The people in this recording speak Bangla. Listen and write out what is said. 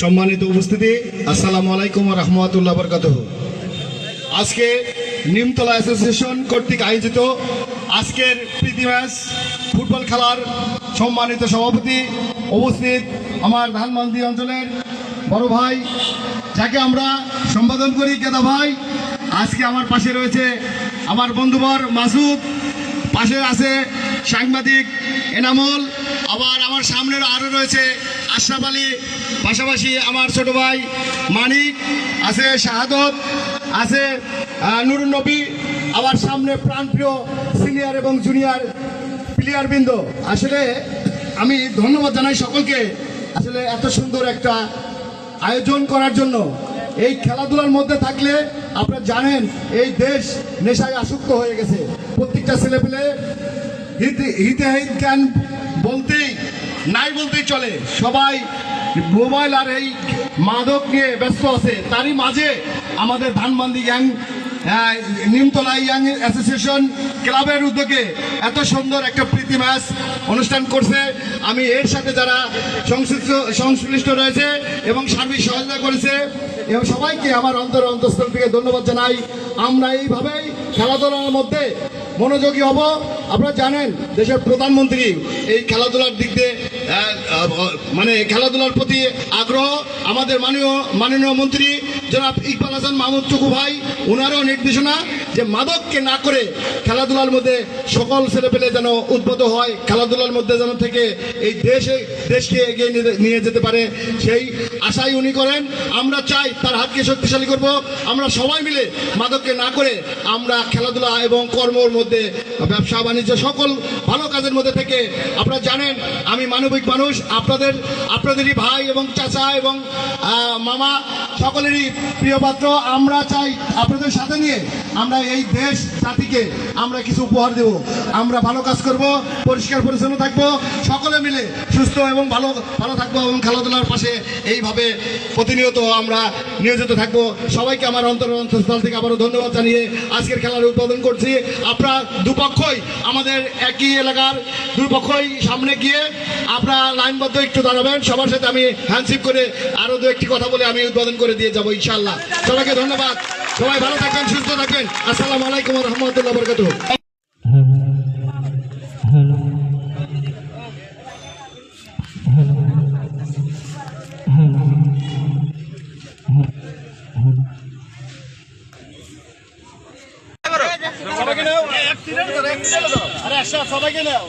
সম্মানিত উপস্থিতি, আসসালামু আলাইকুম ওয়া রাহমাতুল্লাহি ওয়া বারাকাতুহু। আজকে নিমতলা অ্যাসোসিয়েশন কর্তৃক আয়োজিত আজকের প্রীতি ম্যাচ ফুটবল খেলার সম্মানিত সভাপতি উপস্থিত আমার ধানমন্ডি অঞ্চলের বড় ভাই, যাকে আমরা সম্বোধন করি গেদা ভাই। আজকে আমার পাশে রয়েছে আমার বন্ধুবর মাসুদ, পাশে আছে সাংবাদিক এনামুল, আবার আমার সামনের আরও রয়েছে আশরাফ আলী, পাশাপাশি আমার ছোট ভাই মানিক আছে, শাহাদত আছে, নুরুন নবী, আবার সামনে প্রাণপ্রিয় সিনিয়র এবং জুনিয়র প্লেয়ারবৃন্দ। আসলে আমি ধন্যবাদ জানাই সকলকে, আসলে এত সুন্দর একটা আয়োজন করার জন্য। এই খেলাধুলার মধ্যে থাকলে আপনারা জানেন এই দেশ নেশায় আসক্ত হয়ে গেছে। প্রত্যেকটা ছেলেপেলে হিতে জ্ঞান বলতেই নাই বলতেই চলে, সবাই মোবাইল আর এই মাদক নিয়ে ব্যস্ত আছে। তারই মাঝে আমাদের ধানমন্ডি নিমতলা ইয়াং অ্যাসোসিয়েশন ক্লাবের উদ্যোগে এত সুন্দর একটা প্রীতি ম্যাচ অনুষ্ঠান করছে। আমি এর সাথে যারা সংশ্লিষ্ট রয়েছে এবং সার্বিক সহায়তা করেছে এবং সবাইকে আমার অন্তঃস্থল থেকে ধন্যবাদ জানাই। আমরা এইভাবেই খেলাধুলার মধ্যে মনোযোগী হব। আপনারা জানেন দেশের প্রধানমন্ত্রী এই খেলাধুলার দিক দিয়ে মানে খেলাধুলার প্রতি আগ্রহ। আমাদের মাননীয় মন্ত্রী জনাব ইকবাল হাসান মাহমুদ টুকু ভাই, ওনারও নির্দেশনা যে মাদককে না করে খেলাধুলার মধ্যে সকল ছেলেপেলে যেন উদ্বুদ্ধ হয়, খেলাধুলার মধ্যে যেন থেকে এই দেশকে এগিয়ে নিয়ে যেতে পারে, সেই আশাই উনি করেন। আমরা চাই তার হাতকে শক্তিশালী করব। আমরা সবাই মিলে মাদককে না করে আমরা খেলাধুলা এবং কর্মর মধ্যে, ব্যবসা বাণিজ্য সকল ভালো কাজের মধ্যে থেকে, আপনারা জানেন আমি মানবিক মানুষ, আপনাদেরই ভাই এবং চাচা এবং মামা সকলেরই প্রিয় পাত্র। আমরা চাই আপনাদের সাথে নিয়ে আমরা এই দেশ জাতিকে আমরা কিছু উপহার দেব। আমরা ভালো কাজ করব, পরিষ্কার পরিচ্ছন্ন থাকবো, সকলে মিলে সুস্থ এবং ভালো থাকবো এবং খেলাধুলার পাশে এইভাবে প্রতিনিয়ত আমরা নিয়োজিত থাকবো। সবাইকে আমার অন্তঃস্থল থেকে আবারও ধন্যবাদ জানিয়ে আজকের খেলার উদ্বোধন করছি। আপনারা দুপক্ষই আমাদের একই এলাকার দুপক্ষই সামনে গিয়ে আপনারা লাইনবদ্ধ একটু দাঁড়াবেন। সবার সাথে আমি হ্যান্ডশিপ করে আরও দু একটি কথা বলে আমি উদ্বোধন করে দিয়ে যাবো ইনশাআল্লাহ। সবাইকে ধন্যবাদ, সবাই ভালো থাকবেন, সুস্থ থাকবেন। আসসালামু আলাইকুম ওয়া রাহমাতুল্লাহি ওয়া বারাকাতুহু। সবাইকে নাও, সবাইকে নাও।